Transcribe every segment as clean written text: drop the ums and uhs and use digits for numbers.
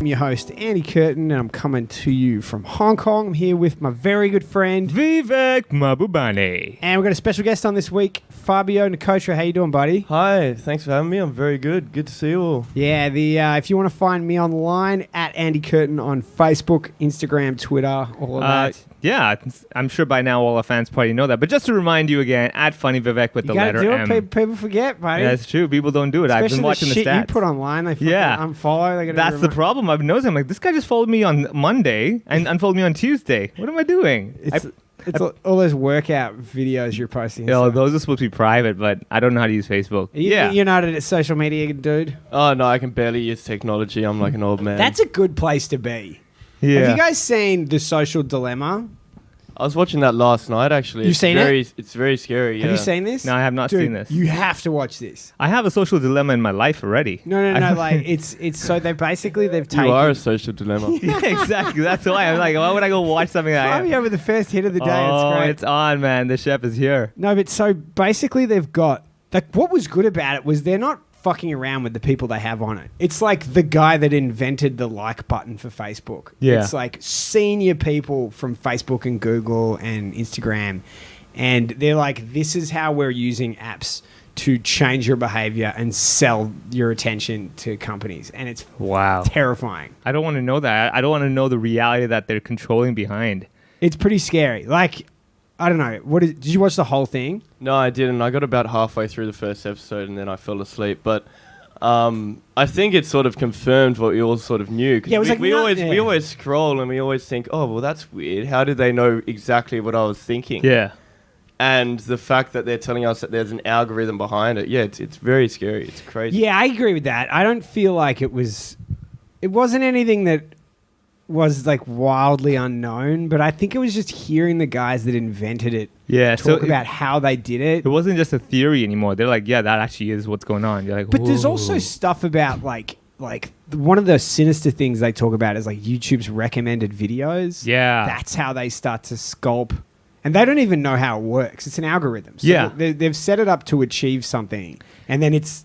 I'm your host, Andy Curtin, and I'm coming to you from Hong Kong. I'm here with my very good friend, Vivek Mabubane. And we've got a special guest on this week, Fabio Nicotra. How you doing, buddy? Hi, thanks for having me. I'm very good. Good to see you all. Yeah, if you want to find me online, at Andy Curtin on Facebook, Instagram, Twitter, all of that. Yeah, I'm sure by now all our fans probably know that. But just to remind you again, at Funny Vivek with the letter M. You gotta do it. People forget, buddy. Yeah, that's true. People don't do it. Especially I've been watching the shit stats. you put online, they fucking unfollow. That's the problem. I've noticed. I'm like, this guy just followed me on Monday and unfollowed me on Tuesday. What am I doing? It's all those workout videos you're posting. Yeah, those are supposed to be private, but I don't know how to use Facebook. You're not a social media dude? Oh, no, I can barely use technology. I'm like an old man. That's a good place to be. Yeah. Have you guys seen The Social Dilemma? I was watching that last night, actually. You've seen it? It's very scary, yeah. Have you seen this? No, I have not seen this. You have to watch this. I have a social dilemma in my life already. No. Like it's so they've taken. You are a social dilemma. Yeah, exactly. That's why I'm like, why would I go watch something that Fabio with the first hit of the day. Oh, it's great. it's on, man. The chef is here. No, but so basically they've got what was good about it was they're not fucking around with the people they have on it. It's like the guy that invented the like button for Facebook. Yeah. It's like senior people from Facebook and Google and Instagram, and they're like, this is how we're using apps to change your behavior and sell your attention to companies. And it's terrifying. I don't want to know that. I don't want to know the reality that they're controlling behind. It's pretty scary. Like, I don't know. Did you watch the whole thing? No, I didn't. I got about halfway through the first episode and then I fell asleep. But I think it sort of confirmed what we all sort of knew. Yeah, it was we always scroll and we always think, oh, well, that's weird. How did they know exactly what I was thinking? Yeah. And the fact that they're telling us that there's an algorithm behind it, yeah, it's very scary. It's crazy. Yeah, I agree with that. I don't feel like it wasn't anything that was like wildly unknown, but I think it was just hearing the guys that invented it talk about how they did it. It wasn't just a theory anymore. They're like, yeah, that actually is what's going on. You're like, but there's also stuff about like one of the sinister things they talk about is like YouTube's recommended videos. Yeah. That's how they start to sculpt. And they don't even know how it works. It's an algorithm. So they've set it up to achieve something, and then it's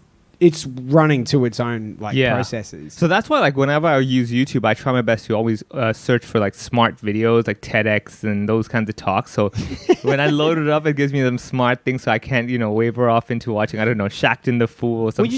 running to its own processes. So that's why, like, whenever I use YouTube, I try my best to always search for like smart videos, like TEDx and those kinds of talks. So when I load it up, it gives me them smart things, so I can't, waver off into watching, I don't know, Shaqtin' the Fool or something.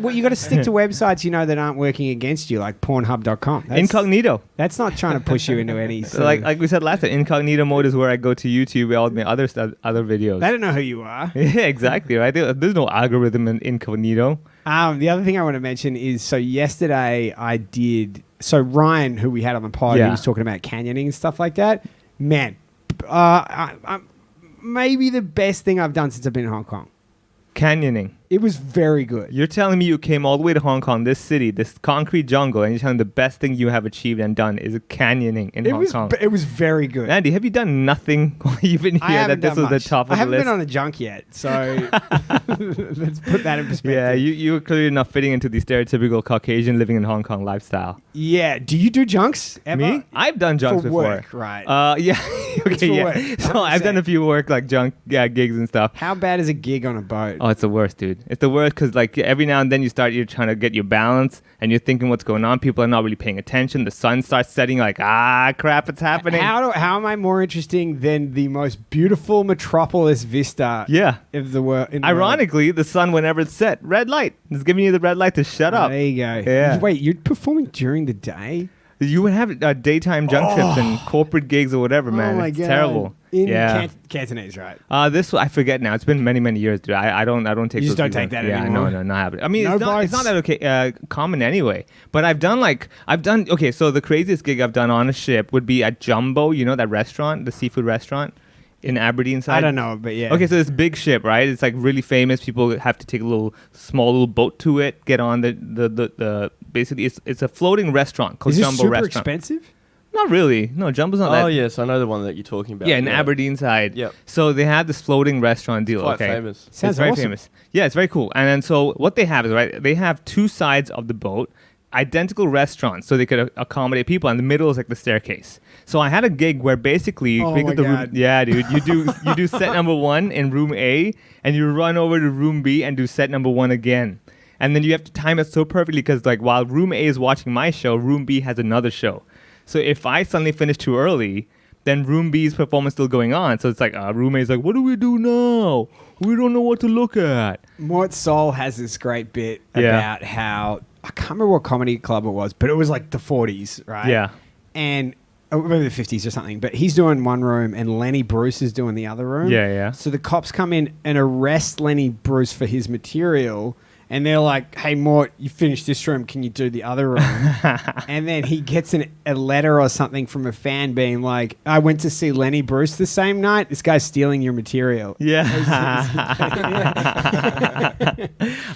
Well, you got to stick to websites that aren't working against you, like Pornhub.com. Incognito. That's not trying to push you into any. So like we said last time, incognito mode is where I go to YouTube, all my other videos. They don't know who you are. Yeah, exactly. Right. There's no algorithm in incognito. The other thing I want to mention is, so yesterday Ryan, who we had on the pod, he was talking about canyoning and stuff like that. Man, maybe the best thing I've done since I've been in Hong Kong. Canyoning. It was very good. You're telling me you came all the way to Hong Kong, this city, this concrete jungle, and you're telling me the best thing you have achieved and done is canyoning in Hong Kong. It was very good. Andy, have you done nothing while you've been here that this was the top of the list? I haven't been on a junk yet, so let's put that in perspective. Yeah, you were clearly not fitting into the stereotypical Caucasian living in Hong Kong lifestyle. Yeah. Do you do junks ever? Me? I've done junks before. Work, right. Yeah. Okay, yeah. Work, so I've done a few work, like junk gigs and stuff. How bad is a gig on a boat? Oh, it's the worst, dude. It's the worst because like every now and then you're trying to get your balance and you're thinking what's going on. People are not really paying attention. The sun starts setting, like, crap, it's happening. How am I more interesting than the most beautiful metropolis vista of the world? Ironically, the sun, whenever it's set, red light. It's giving you the red light to shut up. There you go. Yeah. Wait, you're performing during the day? You would have daytime junk trips and corporate gigs or whatever, man. My it's God. terrible. In Cantonese, right? This I forget now. It's been many, many years, dude. I don't take. You just don't take that anymore. No, not happening. I mean, it's not that common anyway. But I've done. Okay, so the craziest gig I've done on a ship would be at Jumbo. You know that restaurant, the seafood restaurant in Aberdeen side. I don't know, but yeah. Okay, so this big ship, right? It's like really famous. People have to take a small little boat to it, get on the basically it's a floating restaurant called Jumbo Restaurant. Is it super expensive? Not really. No, Jumbo's not that. Oh, yes. I know the one that you're talking about. Yeah, in Aberdeen side. Yep. So they had this floating restaurant deal. It's quite famous. Sounds very famous. Yeah, it's very cool. And then so what they have is, right, they have two sides of the boat, identical restaurants, so they could accommodate people, and the middle is like the staircase. So I had a gig where basically room, yeah, dude, you do set number 1 in room A, and you run over to room B and do set number 1 again. And then you have to time it so perfectly because like while room A is watching my show, room B has another show. So if I suddenly finish too early, then room B's performance still going on. So it's like room A is like, what do we do now? We don't know what to look at. Mort Sol has this great bit Yeah. about how, I can't remember what comedy club it was, but it was like the 40s, right? Yeah. And maybe the 50s or something, but he's doing one room and Lenny Bruce is doing the other room. Yeah, yeah. So the cops come in and arrest Lenny Bruce for his material, and they're like, hey, Mort, you finished this room, can you do the other room? And then he gets a letter or something from a fan being like, I went to see Lenny Bruce the same night, this guy's stealing your material. Yeah.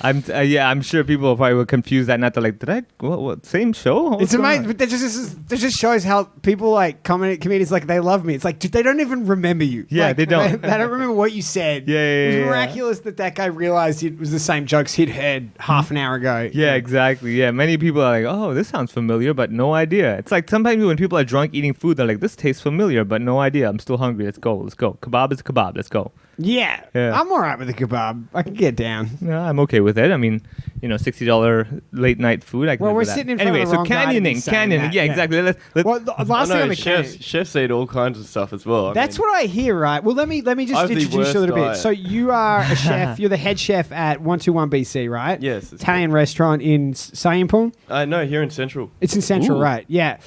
I'm sure people probably were confused that night. They're like, what same show? What's It's going amazing, on? but that just shows how people like comedians like they love me. It's like, dude, they don't even remember you. Yeah, Like, they don't. They don't remember what you said. Yeah, It was yeah. miraculous that guy realized it was the same jokes he'd heard half an hour ago. Yeah, exactly. Yeah, many people are like, oh, this sounds familiar, but no idea. It's like sometimes when people are drunk eating food, they're like, this tastes familiar, but no idea. I'm still hungry. Let's go. Kebab is kebab. Let's go. Yeah. Yeah. I'm all right with the kebab. I can get down. Yeah, I'm okay with it. I mean, $60 late night food. I can Well, live we're with that. sitting in front anyway, of the wrong guy to be saying canyoning. that, Yeah, yeah. exactly. Let's Well, the last thing on the chefs eat all kinds of stuff as well. That's what I hear, right? Well, let me just I've the introduce you a worst little bit. diet. So you are a chef. You're the head chef at 121 BC, right? Yes. Italian restaurant in Sayampool. No, here in Central. It's in Central, Ooh. right? Yeah.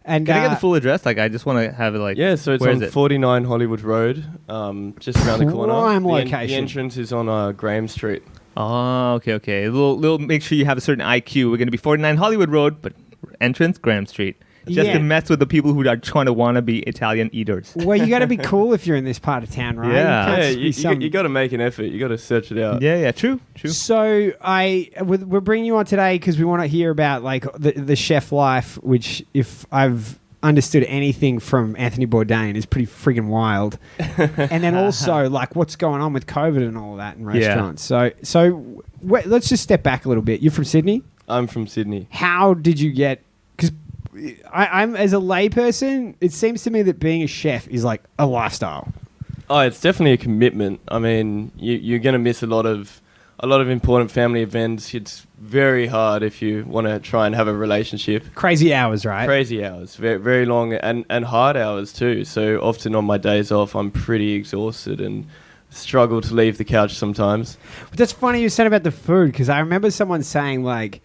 And Can I get the full address? Like, I just want to have it like. Yeah, so it's where on is it? 49 Hollywood Road, just around the corner. Prime The location. entrance is on Graham Street. Oh, okay. Little. Make sure you have a certain IQ. We're going to be 49 Hollywood Road, but entrance Graham Street. Just Yeah. to mess with the people who are trying to want to be Italian eaters. Well, you got to be cool if you're in this part of town, right? Yeah. You can't Yeah, just be some- you got to make an effort. You got to search it out. Yeah, true. So we're bringing you on today because we want to hear about like the chef life, which if I've understood anything from Anthony Bourdain is pretty friggin' wild, and then also like what's going on with COVID and all that in restaurants. So let's just step back a little bit. You're from Sydney. I'm from Sydney. How did you get? Because I'm as a layperson, it seems to me that being a chef is like a lifestyle. Oh, it's definitely a commitment. I mean, you're going to miss a lot of important family events. It's very hard if you want to try and have a relationship. Crazy hours, right? Crazy hours, very, very long and hard hours too. So often on my days off, I'm pretty exhausted and struggle to leave the couch sometimes. But that's funny you said about the food because I remember someone saying like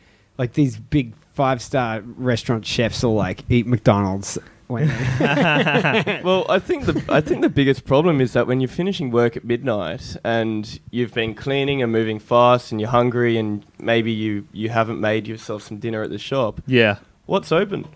these big 5-star restaurant chefs will like eat McDonald's. When Well, I think the biggest problem is that when you're finishing work at midnight and you've been cleaning and moving fast and you're hungry and maybe you haven't made yourself some dinner at the shop, Yeah. what's open?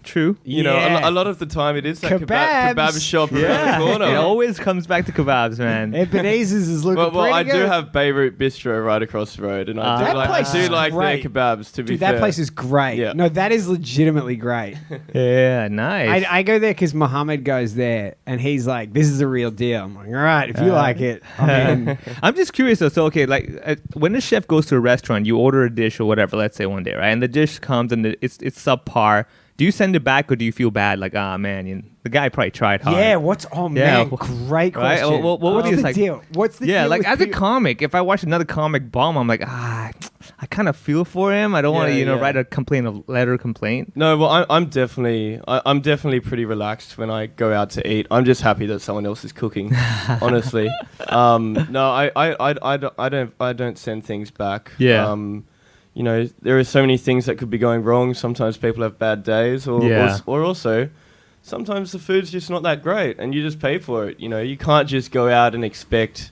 True. You know, Yeah. a lot of the time it is that Kebabs. kebab shop around Yeah. the corner. It always comes back to kebabs, man. Ebenezer's is looking Well, I pretty do good. have Beirut Bistro right across the road, and I That do like place is their great. kebabs. To be Dude, fair, that place is great. Yeah. No, that is legitimately great. Yeah, nice. I go there because Mohammed goes there, and he's like, "This is the real deal." I'm like, "All right, if you like it, I'm in." I'm just curious though. So, okay, like when a chef goes to a restaurant, you order a dish or whatever, let's say one day, right? And the dish comes and it's subpar. Do you send it back or do you feel bad? Like, the guy probably tried hard. Yeah, man, great Right? question. What would What's you the like- deal? What's the Yeah, deal like with as a people- comic, if I watch another comic bomb, I'm like, I kind of feel for him. I don't want to, Yeah, yeah. write a letter of complaint. No, well, I'm definitely pretty relaxed when I go out to eat. I'm just happy that someone else is cooking. Honestly, no, I don't send things back. Yeah. There are so many things that could be going wrong. Sometimes people have bad days, or also sometimes the food's just not that great, and you just pay for it. You can't just go out and expect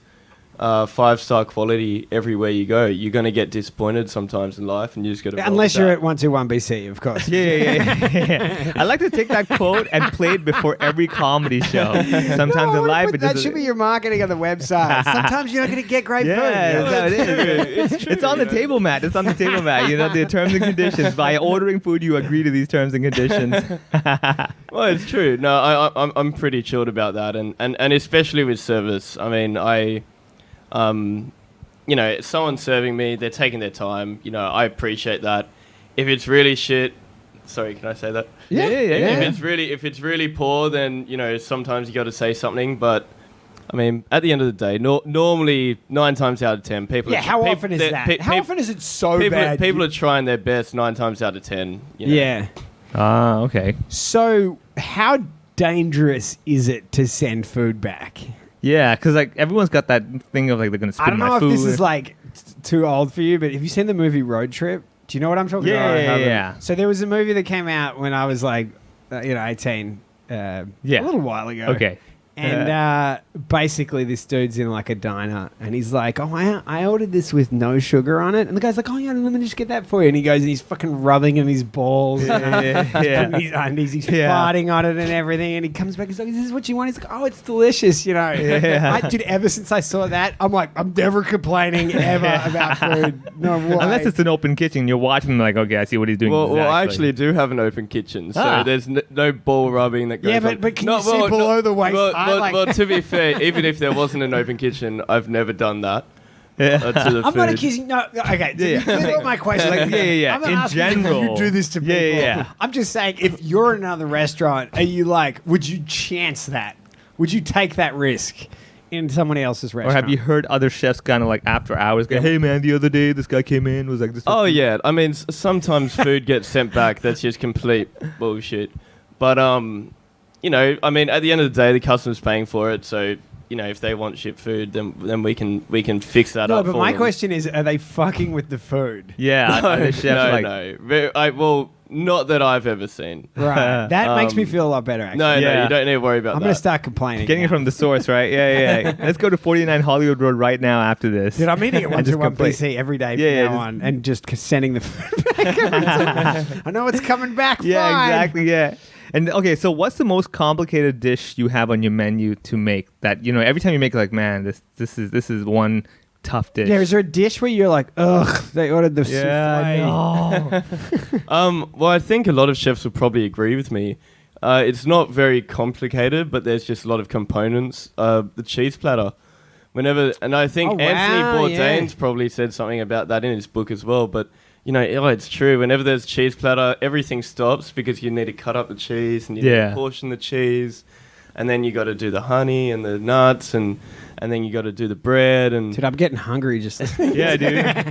5-star quality everywhere you go. You're going to get disappointed sometimes in life, and you just got to. Unless you're at 121 BC, of course. Yeah. I like to take that quote and play it before every comedy show. Sometimes in life, it that just should be your marketing on the website. Sometimes you're not going to get great food. yeah, that's how it is. It's true, It's on the you know. table mat. It's on the table mat. The terms and conditions. By ordering food, you agree to these terms and conditions. Well, it's true. No, I'm pretty chilled about that, and especially with service. I mean, someone serving me, they're taking their time. I appreciate that. If it's really shit, sorry, can I say that? Yeah. If it's really poor, then sometimes you got to say something. But I mean, at the end of the day, normally 9 times out of 10, people. Yeah, how often is that? How often is it so bad? People are trying their best 9 times out of 10. You know? Yeah. Ah, okay. So, how dangerous is it to send food back? Yeah, because like everyone's got that thing of like they're gonna spit I don't my know food. if this is like too old for you, but have you seen the movie Road Trip? Do you know what I'm talking about? Yeah. So there was a movie that came out when I was like, 18, a little while ago. Okay. And basically, this dude's in like a diner, and he's like, "Oh, I ordered this with no sugar on it." And the guy's like, "Oh yeah, let me just get that for you." And he goes and he's fucking rubbing in his balls, and his undies, he's farting on it and everything. And he comes back, he's like, "Is this what you want?" He's like, "Oh, it's delicious," you know. Dude, ever since I saw that, I'm like, I'm never complaining ever about food. No way. Unless it's an open kitchen, you're watching them like, okay, I see what he's doing. Well, I actually do have an open kitchen, so there's no ball rubbing that goes on. Yeah, but can you see below the waist? Well, to be fair, even if there wasn't an open kitchen, I've never done that. I'm not accusing. No, okay. You clear up my question. Like, I'm not in asking general, you do this to people. Yeah. I'm just saying, if you're in another restaurant, are you like, would you chance that? Would you take that risk in someone else's restaurant? Or have you heard other chefs kind of like after hours go, "Hey man, the other day this guy came in was like this." Oh yeah, I mean sometimes food gets sent back. That's just complete bullshit. But you know, I mean, at the end of the day, the customer's paying for it, so you know, if they want shit food, then we can fix that up. No, but for my them. question is, are they fucking with the food? Yeah, the chefs well, not that I've ever seen. Right, that makes me feel a lot better. Actually. No, you don't need to worry about that. I'm gonna start complaining. Getting it from the source, right? Yeah. Let's go to 49 Hollywood Road right now after this. Dude, I'm eating it once in one PC every day from now on, and just sending the food back. I know it's coming back. Yeah, fine. exactly. Yeah. And okay, so what's the most complicated dish you have on your menu to make that, you know, every time you make like, man, this is one tough dish? Yeah, is there a dish where you're like, ugh, they ordered the souffle? Well, I think a lot of chefs will probably agree with me. It's not very complicated, but there's just a lot of components. The cheese platter. And I think Anthony Bourdain's probably said something about that in his book as well, but you know, it's true. Whenever there's cheese platter, everything stops because you need to cut up the cheese and you need to portion the cheese, and then you got to do the honey and the nuts, and then you got to do the bread. And dude, I'm getting hungry just. Yeah, dude.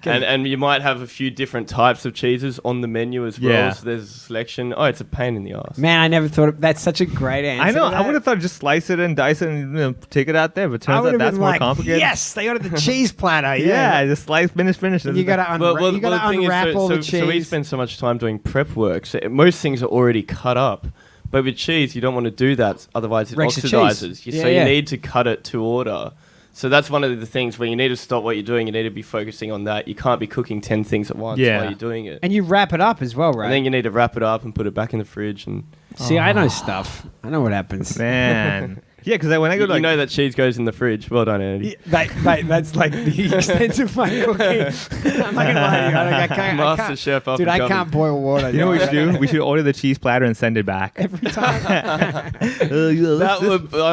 and you might have a few different types of cheeses on the menu as well. Yeah. So there's a selection. Oh, it's a pain in the ass. Man, I never thought that's such a great answer. I know. I would have thought just slice it and dice it and take it out there, but turns out that's more complicated. Yes, they ordered the cheese platter. Yeah, just slice, finish. You got to unwrap all the cheese. So we spend so much time doing prep work. So most things are already cut up. But with cheese, you don't want to do that, otherwise it oxidizes. So you need to cut it to order. So that's one of the things where you need to stop what you're doing. You need to be focusing on that. You can't be cooking 10 things at once while you're doing it. And you wrap it up as well, right? And then you need to wrap it up and put it back in the fridge. And see, I know stuff. I know what happens. Man. Yeah, because when I go to you know that cheese goes in the fridge. Well done, Andy. That's like the extent of my cooking. I'm not gonna lie to you. I can't. Master chef up. Dude, I can't boil water. You know what we should do? We should order the cheese platter and send it back every time. I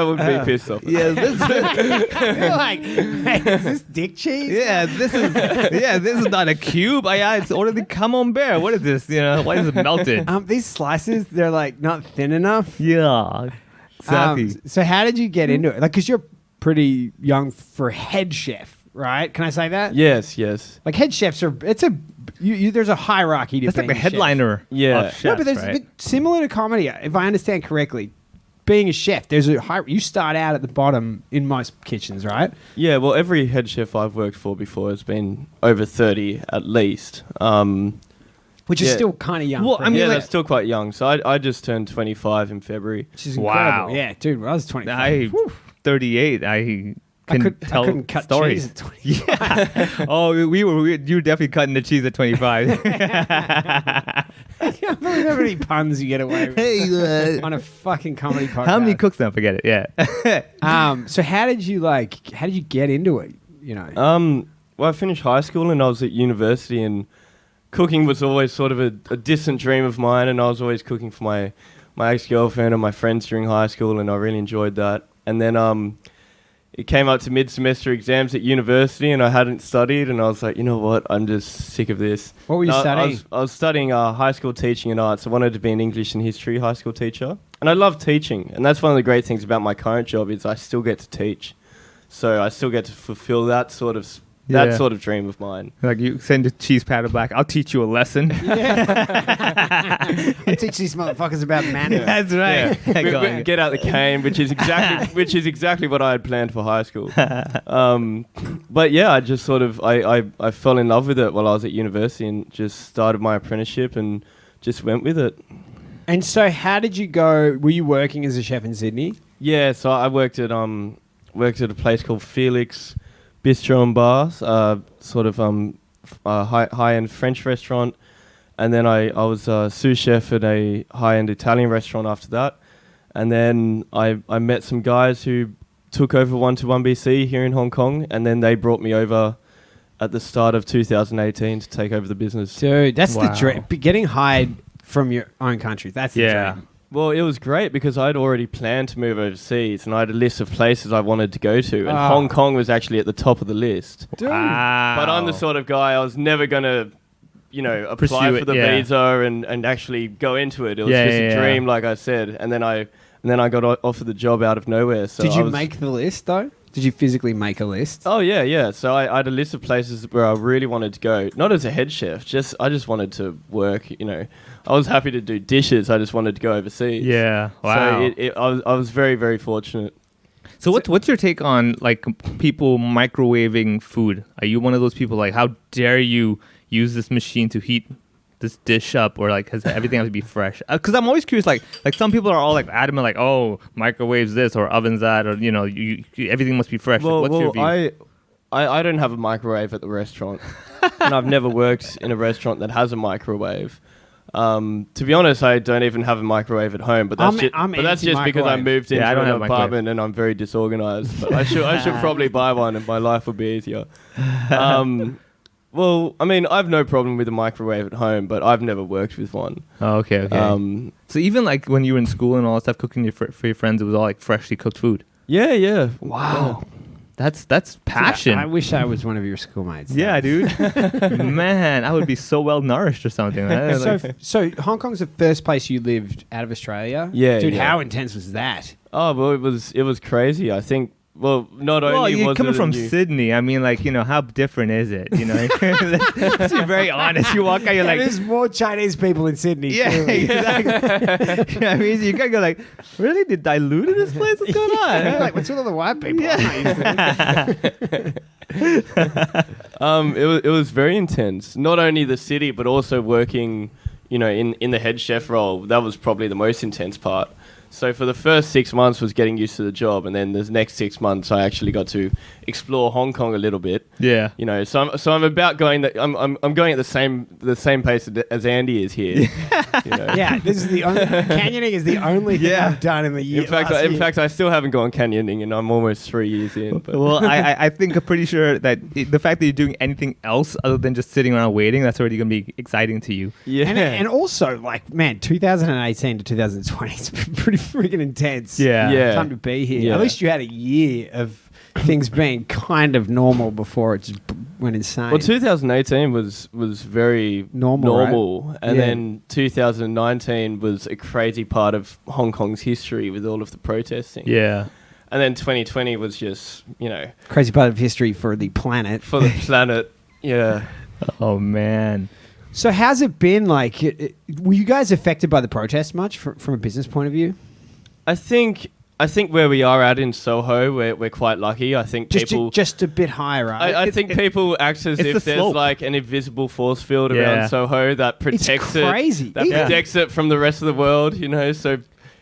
would be pissed off. Yeah, you're like, hey, is this dick cheese? Yeah, this is not a cube. It's already camembert. What is this? You know, why is it melted? These slices, they're like not thin enough. Yeah. Exactly. So how did you get into it? Like, because you're pretty young for head chef, right? Can I say that? Yes. Like head chefs are. There's a hierarchy to that's being like the headliner. Of chefs, no, but there's similar to comedy. If I understand correctly, being a chef, there's a high. You start out at the bottom in most kitchens, right? Yeah. Well, every head chef I've worked for before has been over 30 at least. Which is still kind of young. Well, I mean, that's still quite young. So I just turned 25 in February. Which is incredible. Yeah, dude, when I was 25. 38. I couldn't cut stories. Cheese at 25. Yeah. Oh, you were definitely cutting the cheese at 25. I can't believe how many puns you get away with on a fucking comedy podcast. How many cooks now? Forget it. Yeah. So how did you get into it? You know. Well, I finished high school and I was at university, and cooking was always sort of a distant dream of mine, and I was always cooking for my ex-girlfriend and my friends during high school, and I really enjoyed that. And then it came up to mid-semester exams at university, and I hadn't studied, and I was like, you know what, I'm just sick of this. What were you studying? I was studying high school teaching and arts. I wanted to be an English and history high school teacher, and I love teaching, and that's one of the great things about my current job is I still get to teach, so I still get to fulfill that sort of dream of mine. Like you send a cheese powder black, I'll teach you a lesson. I teach these motherfuckers about manners. That's right. We get out the cane, which is exactly what I had planned for high school. But yeah, I just sort of I fell in love with it while I was at university and just started my apprenticeship and just went with it. And so, how did you go? Were you working as a chef in Sydney? Yeah, so I worked at a place called Felix Bistro and Bars, sort of high-end French restaurant, and then I was a sous chef at a high-end Italian restaurant after that, and then I met some guys who took over 121BC here in Hong Kong, and then they brought me over at the start of 2018 to take over the business. Dude, that's the dream. Getting hired from your own country, that's the dream. Well, it was great because I'd already planned to move overseas and I had a list of places I wanted to go to. And Hong Kong was actually at the top of the list. Dude. Wow. But I'm the sort of guy, I was never going to, apply for the visa and actually go into it. It was just a dream, like I said. And then I got offered the job out of nowhere. So did you make the list, though? Did you physically make a list? Oh, yeah. So I had a list of places where I really wanted to go. Not as a head chef, I just wanted to work, I was happy to do dishes. I just wanted to go overseas. Yeah. Wow. So I was very, very fortunate. So what's your take on like people microwaving food? Are you one of those people like, how dare you use this machine to heat this dish up, or like has everything has to be fresh? Because I'm always curious. Like some people are all like adamant, like, oh, microwaves this or ovens that, or you everything must be fresh. What's your view? I don't have a microwave at the restaurant, and I've never worked in a restaurant that has a microwave. To be honest, I don't even have a microwave at home, but that's just because I moved into an apartment and I'm very disorganized. But I should probably buy one, and my life would be easier. Well, I mean, I have no problem with a microwave at home, but I've never worked with one. Oh, okay. So even like when you were in school and all that stuff, cooking for your friends, it was all like freshly cooked food. Yeah. Wow. Yeah. That's passion. I wish I was one of your schoolmates. Yeah, dude. Man, I would be so well nourished or something. So Hong Kong's the first place you lived out of Australia? Yeah. Dude, how intense was that? Oh, well, it was crazy. I think. Well, not only you're was coming it from Sydney. I mean, like, how different is it? Let's be very honest. You walk out, you're like, there's more Chinese people in Sydney. Yeah, exactly. I mean, you kind of go like, really? They diluted this place? What's going on? Like, what's with all the white people? Yeah. It was very intense. Not only the city, but also working, in the head chef role. That was probably the most intense part. So for the first 6 months was getting used to the job, and then the next 6 months I actually got to explore Hong Kong a little bit. Yeah. So I'm about going I'm going at the same pace as Andy is here. Yeah, this is the only canyoning is the only thing I've done in the year. In fact, I still haven't gone canyoning, and I'm almost 3 years in. But. Well, I think I'm pretty sure that the fact that you're doing anything else other than just sitting around waiting, that's already going to be exciting to you. Yeah. And also, like, man, 2018 to 2020, it's been pretty freaking intense. Yeah. Time to be here. Yeah. At least you had a year of things being kind of normal before it just went insane. Well, 2018 was very normal. Right? And then 2019 was a crazy part of Hong Kong's history with all of the protesting. Yeah. And then 2020 was just, crazy part of history for the planet. Yeah. Oh, man. So how's it been? Like, were you guys affected by the protest much from a business point of view? I think where we are at in Soho, we're quite lucky. I think people just a bit higher, right? I think people act as if there's like an invisible force field around Soho that protects crazy. Protects it from the rest of the world. So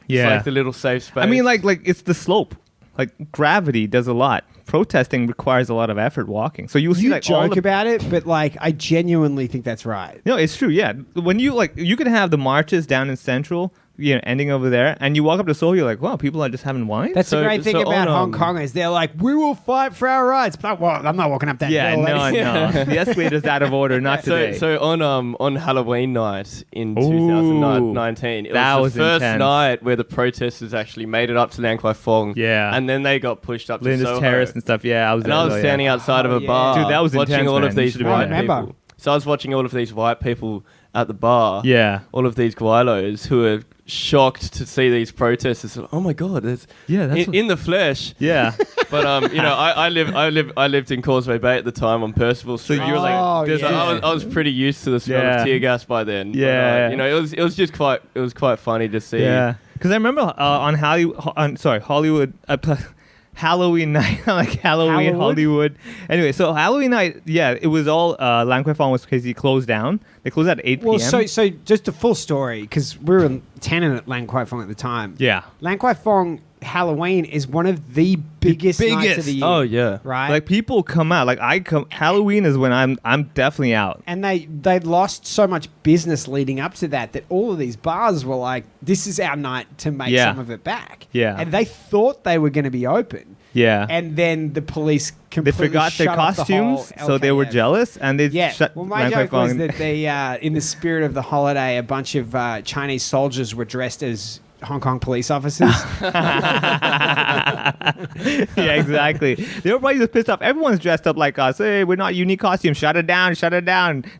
it's like the little safe space. I mean, like it's the slope. Like gravity does a lot. Protesting requires a lot of effort walking. So you'll see like joke about it, but like I genuinely think that's right. No, it's true. Yeah, when you could have the marches down in Central, ending over there, and you walk up to Soho, you're like, wow, people are just having wine. That's the great thing about Hong Kongers. They're like, we will fight for our rights. But I'm not walking up that hill. No. The escalator's out of order, not today. So on Halloween night in 2019, it was the first night where the protesters actually made it up to Nan Kwai Fong. Yeah. And then they got pushed up Linda's to Soho. Terrace and stuff. Yeah, I was standing outside of a bar. Dude, that was watching intense, all of man. these white people. So I was watching all of these white people at the bar. Yeah. All of these guailos who are shocked to see these protesters. Oh my God, that's in the flesh. Yeah. But I lived in Causeway Bay at the time on Percival Street. So you were like, I was pretty used to the smell of tear gas by then. Yeah. But, it was just quite funny to see. Yeah. Because I remember on Hollywood. Halloween night, like Hollywood. Anyway, so Halloween night, it was all Lan Kwai Fong was crazy closed down. They closed at 8 p.m. Well, so just a full story, because we were in tenant at Lan Kwai Fong at the time. Yeah. Lan Kwai Fong Halloween is one of the biggest nights of the year. Oh yeah, right. Like people come out. Like Halloween is when I'm definitely out. And they lost so much business leading up to that all of these bars were like, this is our night to make some of it back. Yeah. And they thought they were going to be open. Yeah. And then the police completely forgot their costumes, so they were jealous, and they shut. Well, my joke was that they, in the spirit of the holiday, a bunch of Chinese soldiers were dressed as Hong Kong police officers. Yeah, exactly. They were probably just pissed off. Everyone's dressed up like us. Hey, we're not unique costumes. Shut it down.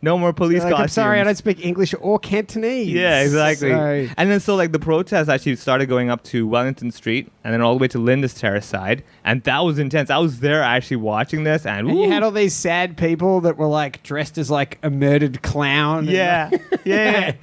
No more police costumes. I'm sorry, I don't speak English or Cantonese. Yeah, exactly. So. And then so the protests actually started going up to Wellington Street and then all the way to Linda's Terrace side. And that was intense. I was there actually watching this. And you had all these sad people that were like dressed as like a murdered clown. Yeah. Yeah.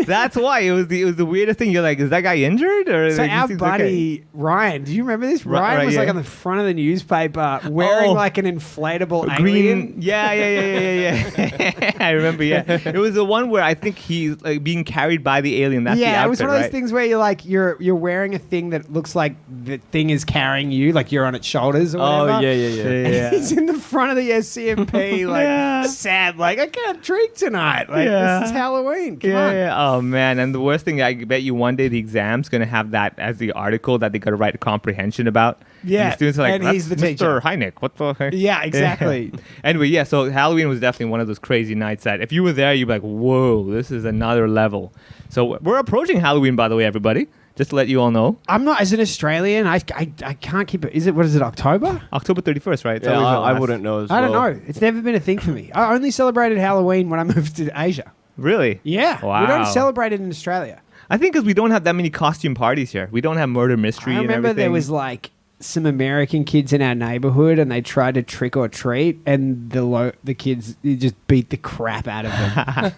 That's why. It was the weirdest thing. You're like, is that guy injured? Or so our buddy Ryan, do you remember this? Ryan was like on the front of the newspaper wearing like an inflatable alien. Yeah. I remember. Yeah, it was the one where I think he's like being carried by the alien. That's the outfit, it was one of those things where you're like you're wearing a thing that looks like the thing is carrying you, like you're on its shoulders or whatever. Oh yeah. He's in the front of the SCMP, like sad, like I can't drink tonight. Like this is Halloween. Come on. Yeah. Oh man, and the worst thing, I bet you one day the exam's gonna have that as the article that they got to write a comprehension about. Yeah, and the students are like, and he's the teacher. Mr. Hynek, what the heck? Yeah, exactly. Anyway, so Halloween was definitely one of those crazy nights that if you were there, you'd be like, whoa, this is another level. So we're approaching Halloween, by the way, everybody. Just to let you all know. I'm not, as an Australian, I can't keep it. What is it, October? October 31st, right? Yeah, I wouldn't know as well. I don't know. It's never been a thing for me. I only celebrated Halloween when I moved to Asia. Really? Yeah. Wow. We don't celebrate it in Australia. I think because we don't have that many costume parties here. We don't have murder mystery and everything. I remember there was like some American kids in our neighborhood and they tried to trick or treat and the kids just beat the crap out of them.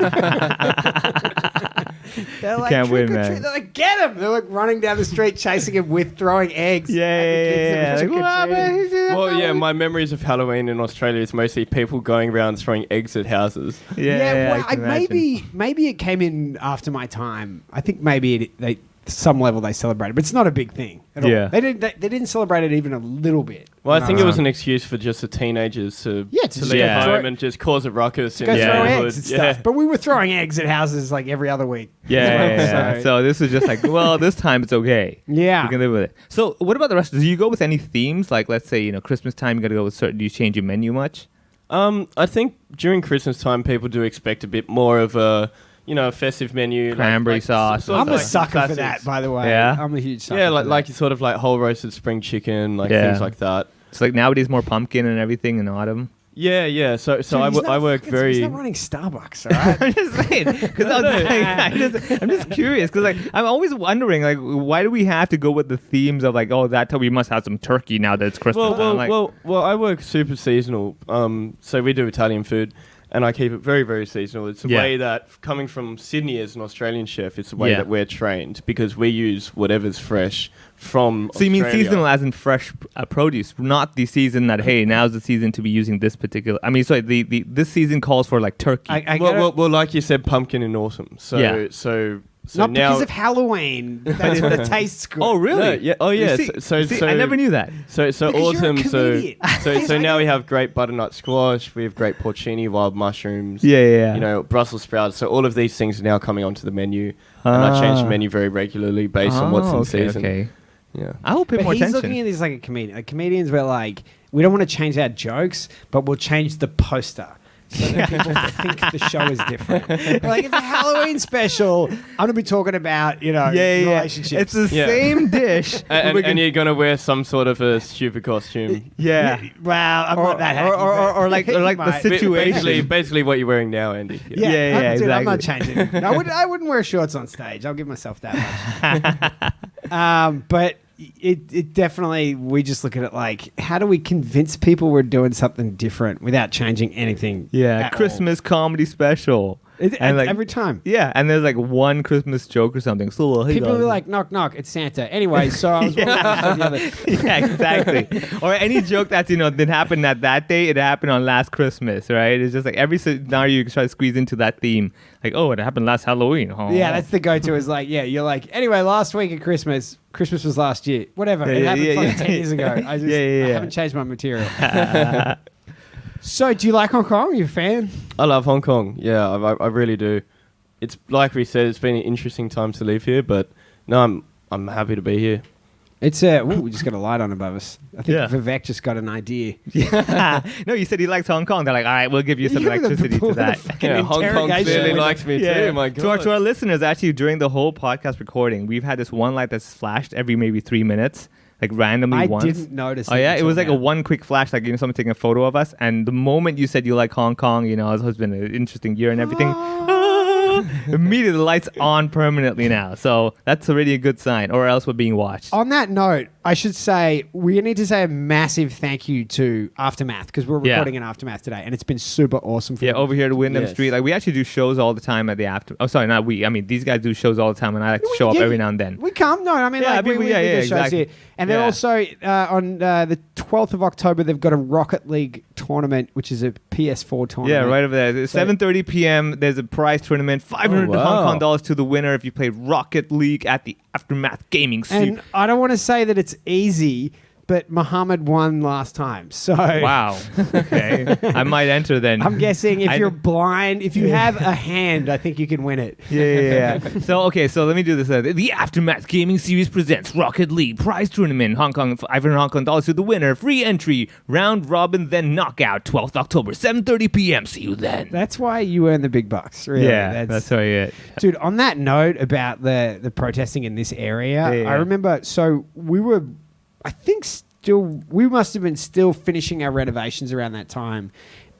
They're like, can't win, trick or man. treat. They're like, get him! They're like running down the street chasing him with throwing eggs. Yeah. Like, well, yeah, my memories of Halloween in Australia is mostly people going around throwing eggs at houses. Well, maybe it came in after my time. I think maybe some level they celebrated, but it's not a big thing at all. They didn't celebrate it even a little bit. Well, I think it was an excuse for just the teenagers to leave home and just cause a ruckus in the neighborhood. Eggs and stuff. But we were throwing eggs at houses like every other week. Yeah. So this was just like, well, this time it's okay. Yeah. You can live with it. So what about the rest? Do you go with any themes? Like, let's say, Christmas time, you got to go with certain. Do you change your menu much? I think during Christmas time, people do expect a bit more of a festive menu. Cranberry sauce. I'm a sucker for that, by the way. Yeah? I'm a huge sucker. Yeah, like sort of like whole roasted spring chicken, things like that. It's like nowadays more pumpkin and everything in autumn. Yeah. So I work very. He's not running Starbucks, all right? I'm just saying, because I'm just curious, because I'm always wondering, why do we have to go with the themes of that time we must have some turkey now that it's Christmas time? Well, I work super seasonal. So we do Italian food. And I keep it very, very seasonal. It's the way that, coming from Sydney as an Australian chef, it's the way that we're trained because we use whatever's fresh from So you mean Australia. seasonal as in fresh produce, not the season that, hey, now's the season to be using this particular... I mean, sorry, this season calls for turkey. Well, like you said, pumpkin in autumn. So So Not now, because of Halloween. That's what it tastes good. Oh, really? No, yeah. Oh, yeah. See, I never knew that. So Because you're a autumn. So comedian. now we have great butternut squash. We have great porcini, wild mushrooms. Yeah. You know, Brussels sprouts. So all of these things are now coming onto the menu, and I change the menu very regularly based on what's in season. Okay. Yeah. I will pay But more he's attention. looking at this like a comedian. Like comedians were like, we don't want to change our jokes, but we'll change the poster so that people think the show is different. They're like, it's a Halloween special. I'm going to be talking about, relationships. It's the Yeah. same dish. And you're gonna wear some sort of a stupid costume. yeah. Well, I'm not that happy. or like the Mate. situation. Basically what you're wearing now, Andy. Yeah, dude, I'm not exactly. changing. I wouldn't wear shorts on stage. I'll give myself that much. But it definitely, we just look at it like, how do we convince people we're doing something different without changing anything? Yeah, at Christmas comedy special. And like, every time. Yeah, and there's like one Christmas joke or something. So People are like, knock, knock, it's Santa. Anyway, so I was wondering the other. yeah, exactly. Or any joke that's, didn't happen that day, it happened on last Christmas, right? It's just like every scenario you can try to squeeze into that theme. Like, oh, it happened last Halloween. Oh. Yeah, that's the go-to is like, you're like, anyway, last week at Christmas was last year. Whatever. It happened fucking 10 years ago. I haven't changed my material. So, do you like Hong Kong? Are you a fan? I love Hong Kong. Yeah, I really do. It's like we said, it's been an interesting time to live here, but no, I'm happy to be here. It's we just got a light on above us. I think Vivek just got an idea. Yeah. No, you said he likes Hong Kong. They're like, all right, we'll give you some electricity to that. Yeah, Hong Kong clearly likes me too. My God. To our listeners, actually, during the whole podcast recording, we've had this one light that's flashed every maybe 3 minutes. Like randomly once. I didn't notice. Oh yeah, it was like a one quick flash, like someone taking a photo of us, and the moment you said you like Hong Kong, it's been an interesting year and everything. Immediately the lights on permanently now, so that's already a good sign. Or else we're being watched. On that note, I should say we need to say a massive thank you to Aftermath because we're recording an Aftermath today, and it's been super awesome. For over here to Wyndham Yes. Street, like we actually do shows all the time at the after. Oh, sorry, not we. I mean, these guys do shows all the time, and I like to show up every now and then. We come. No, I mean, we do shows exactly. here. And they're also on the 12th of October. They've got a Rocket League tournament, which is a PS4 tournament. Yeah, right over there. 7:30 p.m. There's a prize tournament, 500 Hong Kong dollars to the winner if you play Rocket League at the Aftermath Gaming Series. And I don't want to say that it's easy, but Muhammad won last time. So wow. Okay. I might enter then. I'm guessing if you're blind, if you have a hand, I think you can win it. Yeah. So let me do this. The Aftermath Gaming Series presents Rocket League prize tournament. 500 Hong Kong dollars to the winner. Free entry. Round robin, then knockout. 12th October, 7:30 p.m. See you then. That's why you earn the big bucks. Really. Yeah, that's right. Yeah. Dude, on that note about the protesting in this area, I remember. So we were. I think we must have been still finishing our renovations around that time.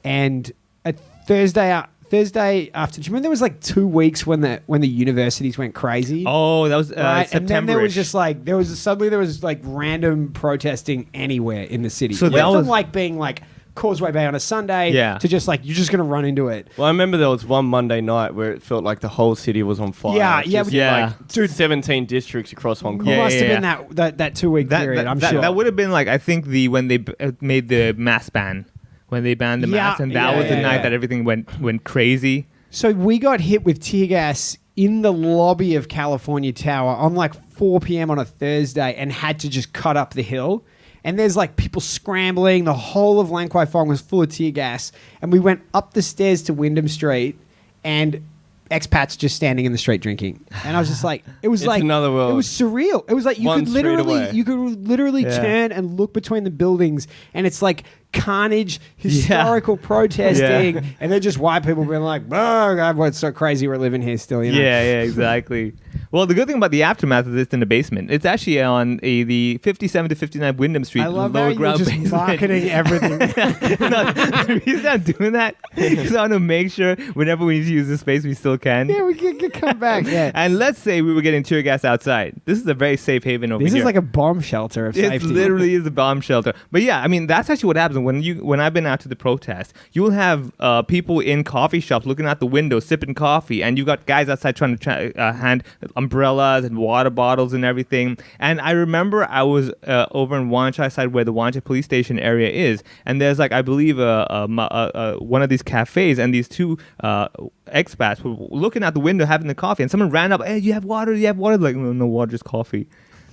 And a Thursday after, do you remember there was like 2 weeks when the universities went crazy? Oh, that was right? September. And then there was just like, there was like random protesting anywhere in the city. So that was from like being like Causeway Bay on a Sunday to just like, you're just going to run into it. Well, I remember there was one Monday night where it felt like the whole city was on fire. Like 17 districts across Hong Kong. It must have been that 2 week period, I'm sure. That would have been like, I think when they made the mask ban, when they banned the mask, and that was the night that everything went crazy. So we got hit with tear gas in the lobby of California Tower on like 4 p.m. on a Thursday and had to just cut up the hill. And there's like people scrambling. The whole of Lang Kwai Fong was full of tear gas. And we went up the stairs to Wyndham Street and expats just standing in the street drinking. And I was just like, it was like another world. It was surreal. It was like you could literally turn and look between the buildings and it's like carnage, historical protesting, and they're just white people being like, oh God, what's so crazy we're living here still, Yeah, exactly. Well, the good thing about the Aftermath is it's in the basement. It's actually on the 57 to 59 Wyndham Street, I love lower how ground you're just basement. marketing everything. No, the reason I'm doing that is because I want to make sure whenever we need to use this space, we still can. Yeah, we can come back. Yeah. And let's say we were getting tear gas outside. This is a very safe haven over here. This is like a bomb shelter of safety. It literally is a bomb shelter. But yeah, I mean, that's actually what happens when I've been out to the protest. You'll have people in coffee shops looking out the window, sipping coffee, and you got guys outside trying to hand umbrellas and water bottles and everything. And I remember I was over in Wanchai side where the Wanchai police station area is, and there's like I believe one of these cafes, and these two expats were looking out the window having the coffee, and someone ran up, "Hey, you have water? You have water?" Like, no water, just coffee.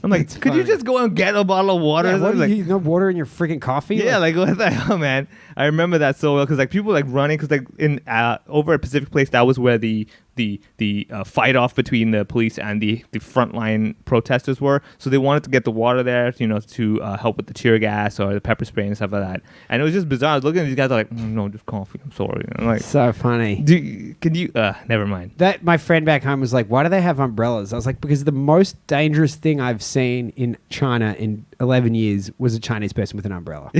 I'm like, could you just go and get a bottle of water? Yeah, Like, no water in your freaking coffee? yeah, like what the hell, man? I remember that so well because like people like running because like in over at Pacific Place, that was where the fight off between the police and the frontline protesters were. So they wanted to get the water there, to help with the tear gas or the pepper spray and stuff like that. And it was just bizarre. I was looking at these guys like, no, just coffee. I'm sorry. I'm like, so funny. Can you? Never mind. That my friend back home was like, why do they have umbrellas? I was like, because the most dangerous thing I've seen in China in 11 years was a Chinese person with an umbrella.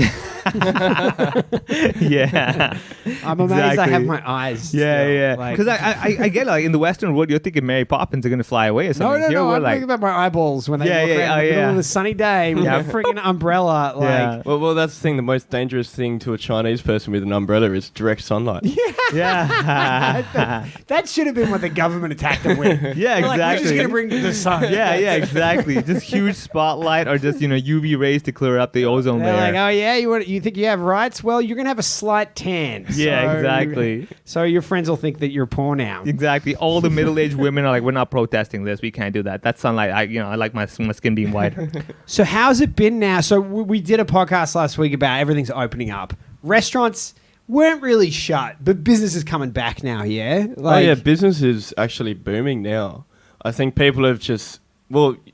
Yeah. I'm amazed I have my eyes. Yeah. Like, Because I get it, like in the Western world, you're thinking Mary Poppins are going to fly away or something. No. Here we're I'm like, thinking about my eyeballs when they walk around in the middle of a sunny day with a freaking umbrella. Like, Yeah. Well, that's the thing. The most dangerous thing to a Chinese person with an umbrella is direct sunlight. yeah. that should have been what the government attacked them with. Yeah, They're like, we're just exactly. going to bring the sun. Yeah, exactly. Just huge spotlight or just, UV rays to clear up the ozone They're layer. like, oh yeah, you think you have rights? Well, you're gonna have a slight tan. Yeah, exactly. So your friends will think that you're poor now. Exactly. All the middle-aged women are like, we're not protesting this. We can't do that. That's sunlight. I like my skin being white. So how's it been now? So we did a podcast last week about everything's opening up. Restaurants weren't really shut, but business is coming back now. Yeah. Business is actually booming now. I think people have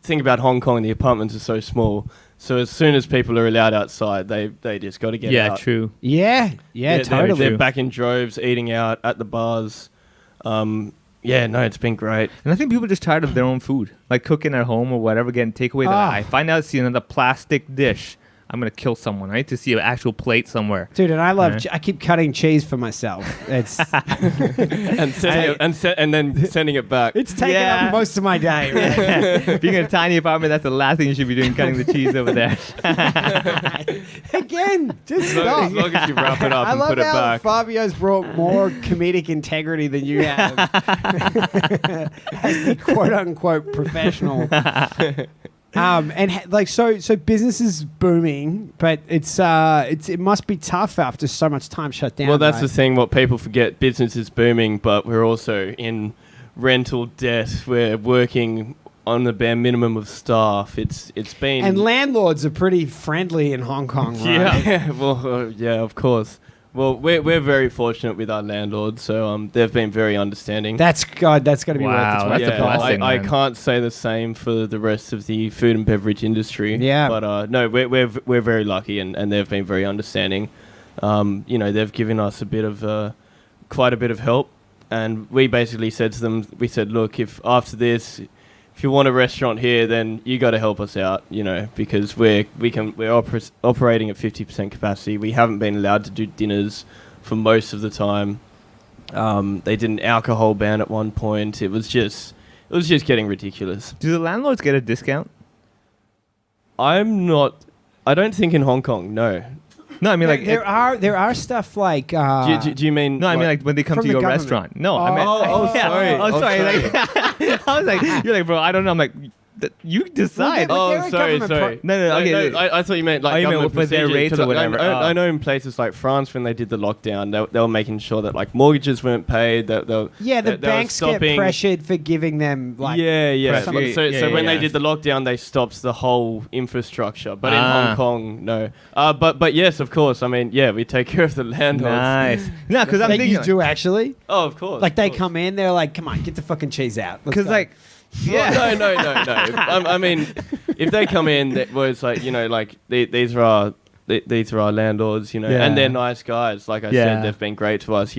think about Hong Kong. The apartments are so small. So as soon as people are allowed outside, they just got to get out. Yeah, true. Yeah, totally. They're back in droves, eating out at the bars. It's been great. And I think people are just tired of their own food, like cooking at home or whatever, getting takeaway. I find out see another plastic dish, I'm gonna kill someone. I need to see an actual plate somewhere. Dude, and I love. I keep cutting cheese for myself. It's and then sending it back. It's taking up most of my day. Right? Being in a tiny apartment, that's the last thing you should be doing, cutting the cheese over there. Again, just stop. As long as you wrap it up and put it I love how back. Fabio's brought more comedic integrity than you have as the quote-unquote professional. So business is booming, but it must be tough after so much time shut down. Well, that's the thing. What people forget: business is booming, but we're also in rental debt. We're working on the bare minimum of staff. It's been and landlords are pretty friendly in Hong Kong, right? Yeah. Of course. Well, we're very fortunate with our landlords, so they've been very understanding. That's got to be worth its weight. That's a blessing. I can't say the same for the rest of the food and beverage industry. Yeah, but no, we're very lucky, and they've been very understanding. They've given us quite a bit of help, and we basically said to them, look, if after this, if you want a restaurant here, then you got to help us out, because we're operating at 50% capacity. We haven't been allowed to do dinners for most of the time. They did an alcohol ban at one point. It was just getting ridiculous. Do the landlords get a discount? I don't think in Hong Kong, no. No, I mean there are stuff like. Do you mean? No, I mean like when they come to your restaurant. No, I mean. Sorry. Oh, sorry. I was like, you're like, bro, I don't know. I'm like, you decide. Sorry. No. Okay. No, I thought you meant like government with their rates or whatever. I know in places like France when they did the lockdown, they were making sure that like mortgages weren't paid. The banks get pressured for giving them like. So when they did the lockdown, they stopped the whole infrastructure. But in Hong Kong, no. But yes, of course. I mean, we take care of the landlords. Nice. No, because I'm thinking you do actually. Oh, of course. Like they come in, they're like, "Come on, get the fucking cheese out." Because like. Yeah. No. I mean, if they come in, it's like these are our landlords, and they're nice guys. Like I said, they've been great to us.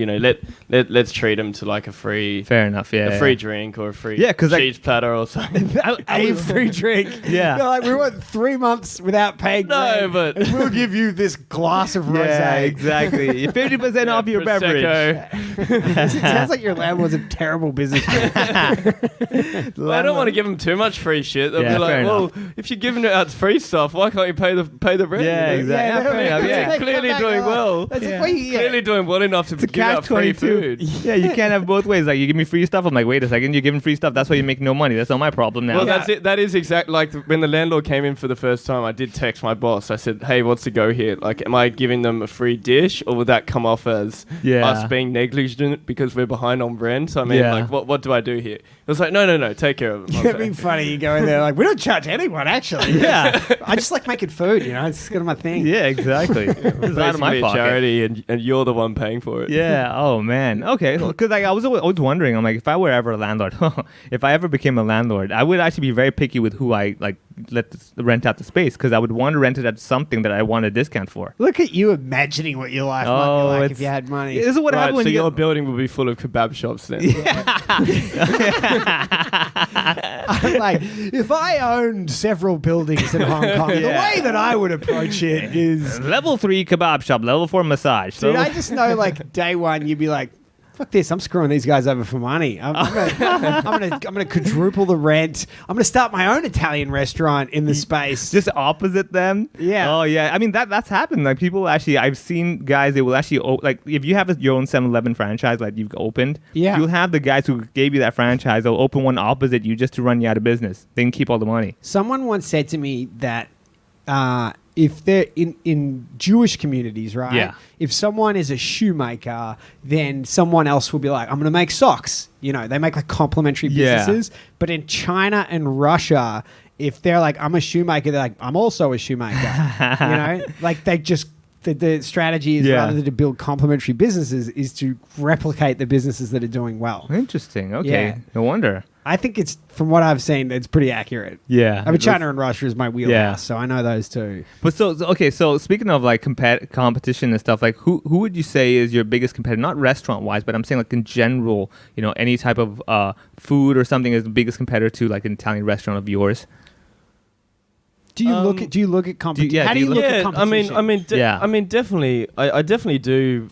Let's treat them to like a free. Fair enough. Yeah. A free drink or a free cheese platter or something. A free drink. Yeah. They're like, we went 3 months without paying. No, but we'll give you this glass of rosé. Yeah, exactly. You're 50% off your beverage. It sounds like your landlord's a terrible businessman. Well, I don't want to give them too much free shit. They'll be like, well, if you're giving out free stuff, why can't you pay the rent? Yeah, exactly. Yeah, fair enough, yeah. Clearly doing well. That's Yeah. Clearly doing well enough to give out free food. Yeah, you can't have both ways. Like, you give me free stuff. I'm like, wait a second, you're giving free stuff. That's why you make no money. That's not my problem now. Well, that's it. That is exactly like when the landlord came in for the first time. I did text my boss. I said, "Hey, what's the go here? Like, am I giving them a free dish, or would that come off as us being negligent because we're behind on rent? I mean, like, what do I do here?" It was like, no, take care of them. It'd be funny. You go in there like, we don't charge anyone, actually. Yeah. I just like making food, it's kind of my thing. Yeah, exactly. It's out of my Basically a pocket. charity, and you're the one paying for it. Yeah. Oh man. Okay. Because like I was always wondering. I'm like, if I were ever a landlord, if I ever became a landlord, I would actually be very picky with who I like rent out the space, because I would want to rent it at something that I want a discount for. Look at you imagining what your life might be like if you had money. This is what happened when so you your building will be full of kebab shops then. I'm like, if I owned several buildings in Hong Kong, the way that I would approach it is... level 3 kebab shop, level 4 massage. Dude, I just know, like, day one, you'd be like, fuck this, I'm screwing these guys over for money. I'm gonna quadruple the rent. I'm gonna start my own Italian restaurant in the space. just opposite them. Yeah. Oh yeah. I mean that's happened. Like people actually, I've seen guys. They will actually like if you have your own 7-Eleven franchise like you've opened. Yeah. You'll have the guys who gave you that franchise. They'll open one opposite you just to run you out of business. They can keep all the money. Someone once said to me that if they're in Jewish communities, right? Yeah. If someone is a shoemaker, then someone else will be like, I'm going to make socks. They make like complementary businesses. Yeah. But in China and Russia, if they're like, I'm a shoemaker, they're like, I'm also a shoemaker. Like they just... The strategy is rather than to build complementary businesses is to replicate the businesses that are doing well. Interesting. Okay. Yeah. No wonder. I think it's, from what I've seen, it's pretty accurate. Yeah. I mean, China and Russia is my wheelhouse, so I know those two. But so speaking of like competition and stuff, like who would you say is your biggest competitor? Not restaurant wise, but I'm saying like in general, any type of food or something is the biggest competitor to like an Italian restaurant of yours. Do you look at competition? How do you look at competition? I mean, definitely. I definitely do.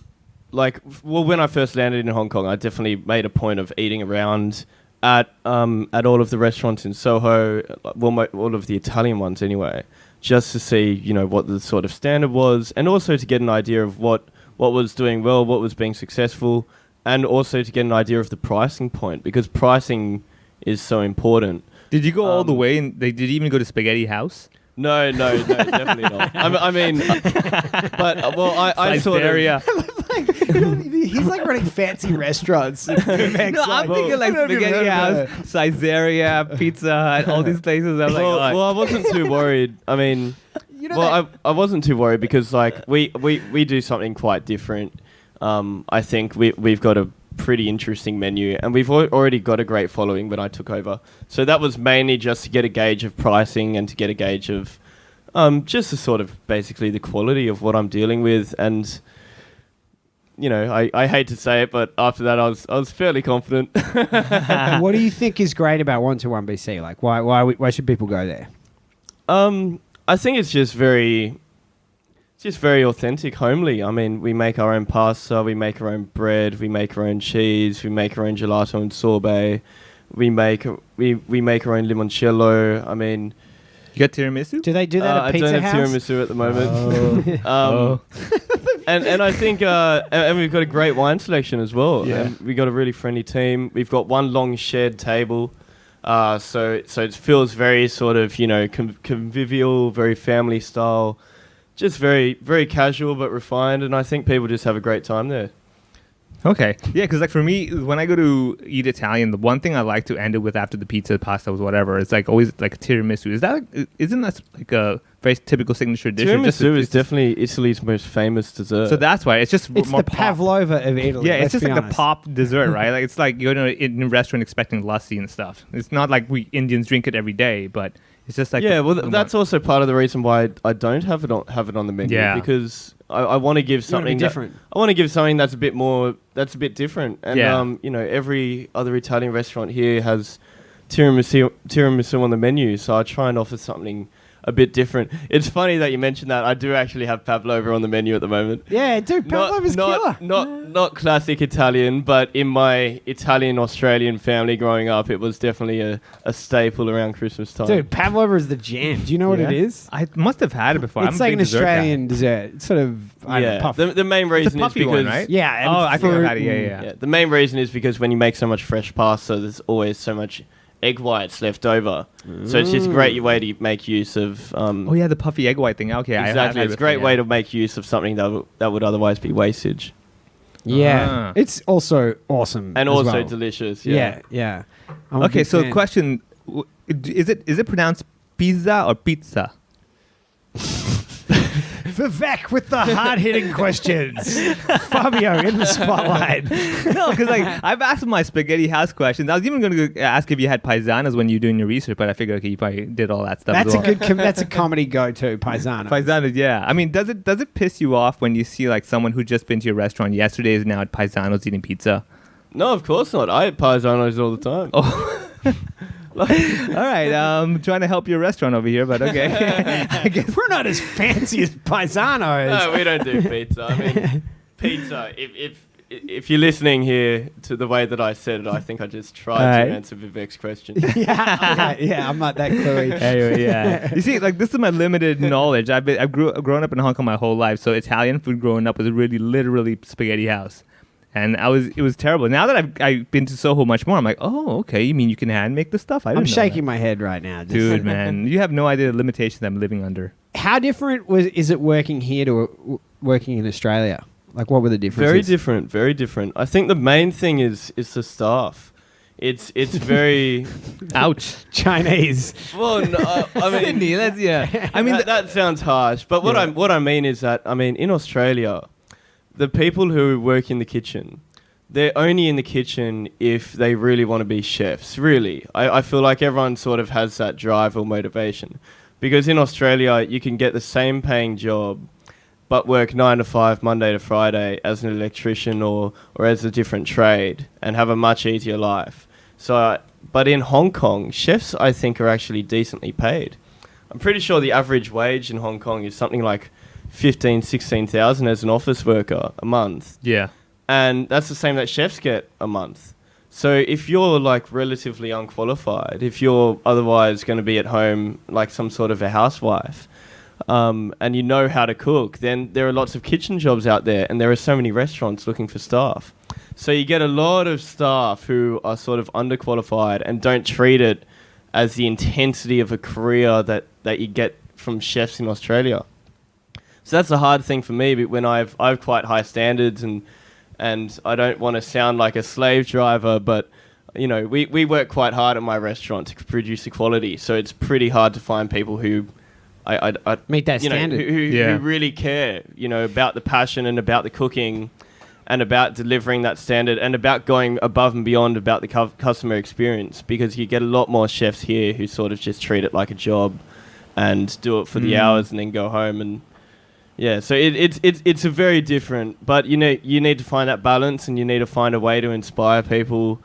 Like, well, when I first landed in Hong Kong, I definitely made a point of eating around at all of the restaurants in Soho, all of the Italian ones anyway, just to see what the sort of standard was, and also to get an idea of what was doing well, what was being successful, and also to get an idea of the pricing point, because pricing is so important. Did you go all the way, and did you even go to Spaghetti House? No, definitely not. I mean, but I sort of... He's like running fancy restaurants. I'm thinking like Spaghetti House, Caesarea, Pizza Hut, all these places. I'm like, I wasn't too worried. I mean, I wasn't too worried because like we do something quite different. I think we've got a pretty interesting menu, and we've already got a great following when I took over. So that was mainly just to get a gauge of pricing and to get a gauge of just the sort of basically the quality of what I'm dealing with. And I hate to say it, but after that I was fairly confident. What do you think is great about 121 BC? Like why should people go there? I think it's just very authentic, homely. I mean, we make our own pasta, we make our own bread, we make our own cheese, we make our own gelato and sorbet, we make our own limoncello. I mean, you got tiramisu? Do they do that at Pizza House? I don't have tiramisu at the moment. And I think and we've got a great wine selection as well. Yeah. And we got a really friendly team. We've got one long shared table. So it feels very sort of convivial, very family style. Just very, very casual but refined, and I think people just have a great time there. Okay. Yeah, because like for me, when I go to eat Italian, the one thing I like to end it with after the pizza, pasta, whatever, it's like always like tiramisu. Isn't that like a very typical signature dish? Tiramisu is definitely Italy's most famous dessert. So that's why it's the more pavlova of Italy. Yeah, it's just like honest. the pop dessert, right? Like it's like you're in a restaurant expecting lassi and stuff. It's not like we Indians drink it every day, but it's just like that's also part of the reason why I don't have it on the menu. Yeah. Because I want to give something different. I want to give something that's a bit different. And Yeah. every other Italian restaurant here has tiramisu on the menu, so I try and offer something a bit different. It's funny that you mentioned that. I do actually have pavlova on the menu at the moment. Yeah, dude, pavlova's killer. Not classic Italian, but in my Italian-Australian family growing up, it was definitely a staple around Christmas time. Dude, pavlova is the jam. Do you know what it is? I must have had it before. It's like an Australian dessert. It's sort of, I don't know, puff. The main reason is because... one, right? Yeah. And I think I've had it, yeah. The main reason is because when you make so much fresh pasta, there's always so much egg whites left over. So it's just a great way to make use of... the puffy egg white thing. Okay, exactly. It's a great way to make use of something that would otherwise be wastage. Yeah. It's also awesome. And as also well. delicious. Yeah. I'm a Okay, big so fan. question, is it pronounced pizza or pizza? Vivek with the hard-hitting questions. Fabio in the spotlight. No, because I've asked my spaghetti house questions. I was even going to ask if you had paisanas when you were doing your research, but I figured you probably did all that stuff. That's as well. that's a comedy go-to, paisano. Paisanos, yeah. I mean, does it piss you off when you see like someone who just been to your restaurant yesterday is now at Paisanos eating pizza? No, of course not. I eat paisanos all the time. Oh. All right, trying to help your restaurant over here, but okay. I guess we're not as fancy as paisanos. No, we don't do pizza. I mean, pizza. If you're listening here to the way that I said it, I think I just tried to answer Vivek's question. Yeah, I'm not that cluey. Anyway, yeah. You see, like this is my limited knowledge. I've grown up in Hong Kong my whole life, so Italian food growing up was really literally spaghetti house. And it was terrible. Now that I've been to Soho much more, I'm like, oh, okay. You mean you can hand make the stuff? I'm shaking my head right now. Dude, man, you have no idea the limitations I'm living under. How different is it working here to working in Australia? Like, what were the differences? Very different. I think the main thing is the staff. It's very ouch Chinese. Well, no, I mean, Sydney, I mean that sounds harsh, but what I mean is that in Australia, the people who work in the kitchen, they're only in the kitchen if they really want to be chefs, really. I feel like everyone sort of has that drive or motivation. Because in Australia, you can get the same paying job, but work 9 to 5, Monday to Friday, as an electrician or as a different trade, and have a much easier life. So, but in Hong Kong, chefs, I think, are actually decently paid. I'm pretty sure the average wage in Hong Kong is something like 15,000, 16,000 as an office worker a month. Yeah. And that's the same that chefs get a month. So if you're like relatively unqualified, if you're otherwise going to be at home like some sort of a housewife, and you know how to cook, then there are lots of kitchen jobs out there, and there are so many restaurants looking for staff. So you get a lot of staff who are sort of underqualified and don't treat it as the intensity of a career that you get from chefs in Australia. So that's a hard thing for me, but when I've quite high standards and I don't want to sound like a slave driver, but you know, we work quite hard at my restaurant to produce the quality. So it's pretty hard to find people who I meet that standard, who really care, you know, about the passion and about the cooking and about delivering that standard and about going above and beyond about the customer experience, because you get a lot more chefs here who sort of just treat it like a job and do it for the hours and then go home. And yeah, so it's a very different, but you need to find that balance, and you need to find a way to inspire people,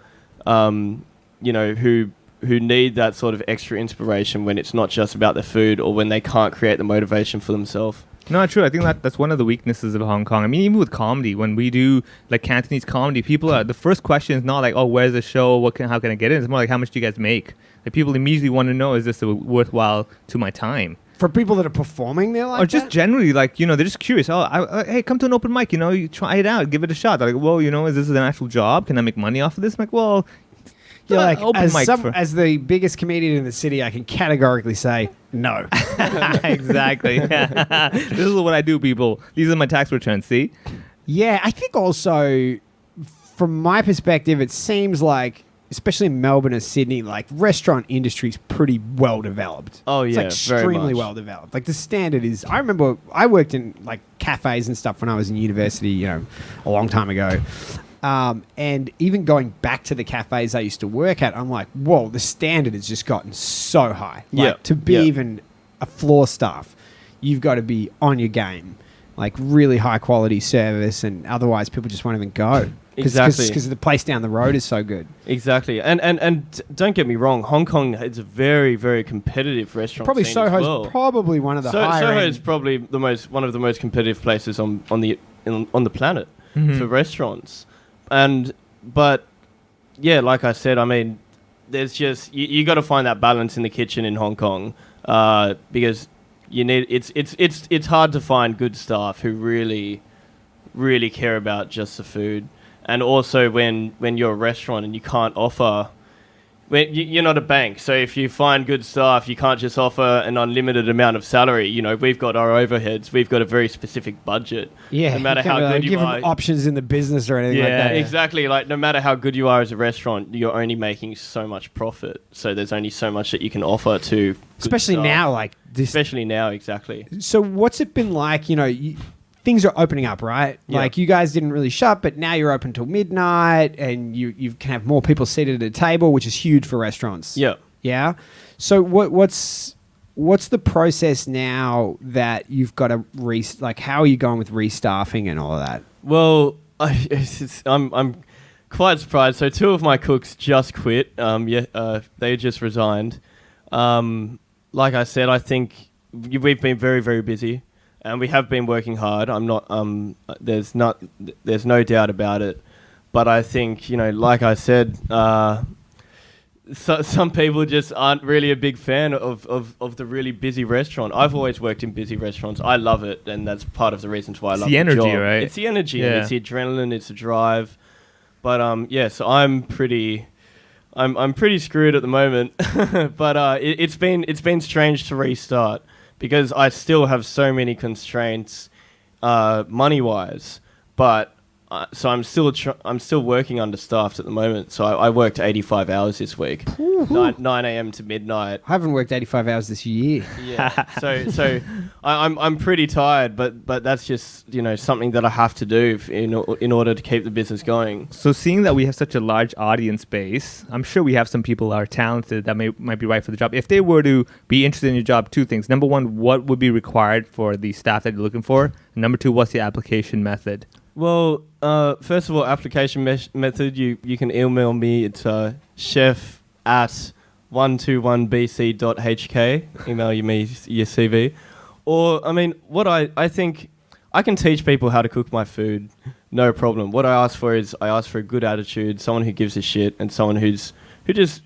you know, who need that sort of extra inspiration when it's not just about the food or when they can't create the motivation for themselves. No, true. I think that's one of the weaknesses of Hong Kong. I mean, even with comedy, when we do like Cantonese comedy, the first question is not like, oh, where's the show? How can I get in? It's more like, how much do you guys make? Like, people immediately want to know, is this worthwhile to my time? For people that are performing, they're like, or just generally, like, you know, they're just curious. Oh, hey, come to an open mic. You know, you try it out, give it a shot. They're like, well, you know, is this an actual job? Can I make money off of this? I'm like, well, you're like, as the biggest comedian in the city, I can categorically say no. Exactly. This is what I do, people. These are my tax returns. See? Yeah, I think also, from my perspective, it seems like, especially in Melbourne and Sydney, like restaurant industry is pretty well developed. Oh yeah, it's like extremely well developed. Like the standard is, I remember I worked in like cafes and stuff when I was in university, you know, a long time ago. And even going back to the cafes I used to work at, I'm like, whoa, the standard has just gotten so high. Like to be even a floor staff, you've got to be on your game, like really high quality service, and otherwise people just won't even go. Exactly. Because the place down the road is so good. Exactly. And don't get me wrong, Hong Kong is a very, very competitive restaurant Probably scene Soho's as well. probably one of the higher Soho end. is probably one of the most competitive places on the planet for restaurants. But yeah, like I said, I mean, there's just you got to find that balance in the kitchen in Hong Kong because you need it's hard to find good staff who really care about just the food. And also when you're a restaurant and you can't offer, you're not a bank. So if you find good staff, you can't just offer an unlimited amount of salary. You know, we've got our overheads. We've got a very specific budget. Yeah, no matter how good you give are. them options in the business or anything like that. Exactly. Like no matter how good you are as a restaurant, you're only making so much profit. So there's only so much that you can offer to good Especially staff. now, like this. Especially now, exactly. So what's it been like? You know, things are opening up, right? Yeah. Like you guys didn't really shut, but now you're open till midnight, and you can have more people seated at a table, which is huge for restaurants. Yeah. Yeah. So what's the process now that you've got to like? How are you going with restaffing and all of that? Well, I'm quite surprised. So 2 of my cooks just quit. They just resigned. Like I said, I think we've been very, very busy. And we have been working hard. I'm not. There's no doubt about it. But I think like I said, some people just aren't really a big fan of the really busy restaurant. I've always worked in busy restaurants. I love it, and that's part of the reasons why I love the energy, job. right? It's the energy. Yeah. It's the adrenaline. It's the drive. But so I'm pretty screwed at the moment. But it's been strange to restart. Because I still have so many constraints, money-wise, but so I'm still working understaffed at the moment. So I worked 85 hours this week, 9 a.m. to midnight. I haven't worked 85 hours this year. Yeah, so I'm pretty tired, but that's just something that I have to do in order to keep the business going. So seeing that we have such a large audience base, I'm sure we have some people that are talented that might be right for the job. If they were to be interested in your job, 2 things. Number 1, what would be required for the staff that you're looking for? And number 2, what's the application method? Well, first of all, application method, you can email me. It's chef@121bc.hk. Email me your CV. Or, I mean, what I think, I can teach people how to cook my food, no problem. What I ask for is, I ask for a good attitude, someone who gives a shit, and someone who just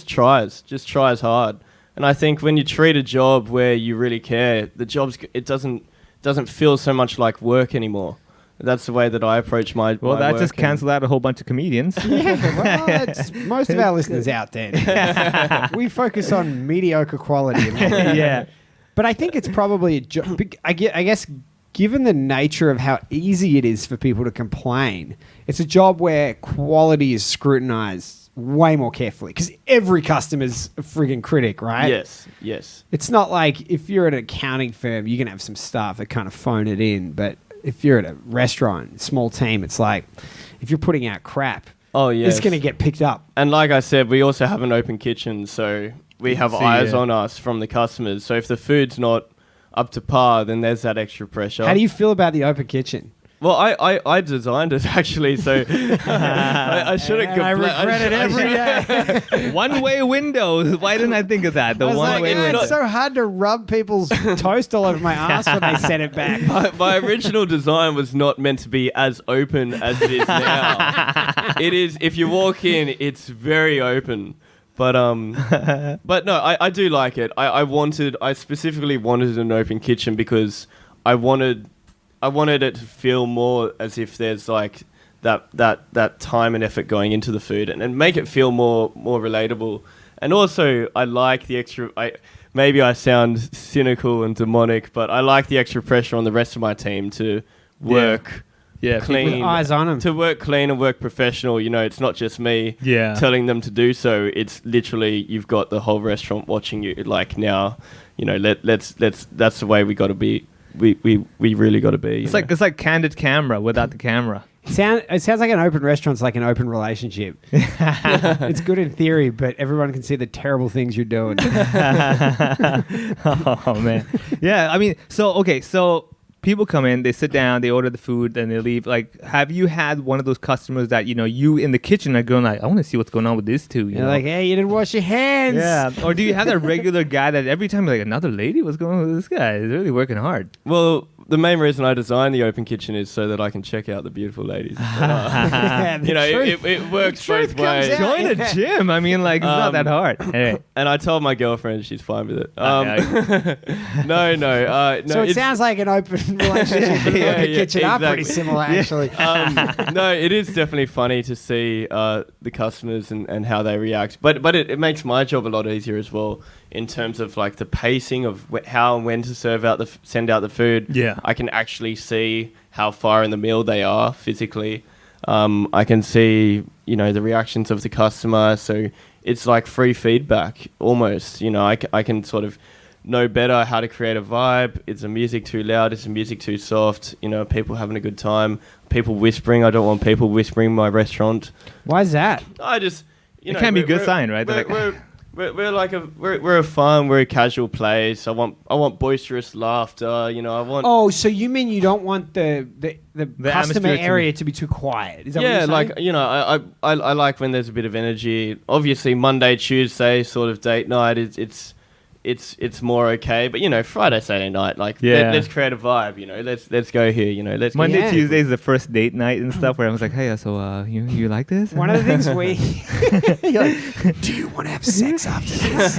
tries hard. And I think when you treat a job where you really care, it doesn't feel so much like work anymore. That's the way that I approach my Well, my that work just cancelled out a whole bunch of comedians. Yeah, well, it's most of our listeners out there. We focus on mediocre quality. Yeah. But I think it's probably a job. I guess, given the nature of how easy it is for people to complain, it's a job where quality is scrutinized way more carefully because every customer's a friggin' critic, right? Yes. It's not like if you're at an accounting firm, you can have some staff that kind of phone it in, but if you're at a restaurant, small team, it's like if you're putting out crap, it's going to get picked up. And like I said, we also have an open kitchen, so we have eyes on us from the customers. So if the food's not up to par, then there's that extra pressure. How do you feel about the open kitchen? Well, I designed it actually, so I shouldn't complain. I regret it every day. One-way windows. Why didn't I think of that? The one-way window. It's so hard to rub people's toast all over my ass when they send it back. My original design was not meant to be as open as it is now. It is. If you walk in, it's very open. But no, I do like it. I specifically wanted an open kitchen because I wanted it to feel more as if there's like that time and effort going into the food and make it feel more relatable. And also, I like the extra. Maybe I sound cynical and demonic, but I like the extra pressure on the rest of my team to work clean, with eyes on them, to work clean and work professional. It's not just me telling them to do so. It's literally you've got the whole restaurant watching you. Like now, let's. That's the way we got to be. We really got to be. It's like candid camera without the camera. It sounds like an open restaurant's like an open relationship. It's good in theory, but everyone can see the terrible things you're doing. Oh man, yeah. I mean, so people come in, they sit down, they order the food, then they leave. Like, have you had one of those customers that, you in the kitchen are going like, I want to see what's going on with this too? You're like, hey, you didn't wash your hands. Yeah. Or do you have that regular guy that every time you're like, another lady? What's going on with this guy? He's really working hard. Well, the main reason I designed the open kitchen is so that I can check out the beautiful ladies. It works both ways. Join a gym. I mean, like, it's not that hard. Anyway. And I told my girlfriend, she's fine with it. No. So it sounds like an open relationship and an open kitchen are pretty similar, actually. No, it is definitely funny to see the customers and how they react. But it makes my job a lot easier as well in terms of like the pacing of how and when to send out the food. Yeah. I can actually see how far in the meal they are physically. I can see, the reactions of the customer. So it's like free feedback almost. I can sort of know better how to create a vibe. Is the music too loud? Is the music too soft? People having a good time. People whispering. I don't want people whispering in my restaurant. Why is that? I just, it can be a good sign, right? We're a fun, we're a casual place. I want boisterous laughter. I want. Oh, so you mean you don't want the customer area to be too quiet? Is that what you're saying? I like when there's a bit of energy. Obviously, Monday, Tuesday, sort of date night. It's more okay, but Friday, Saturday night, let's create a vibe. Let's go here. Let's Monday, Tuesday is the first date night and stuff where I was like, hey, so you like this? One of the things you're like, do you want to have sex after this?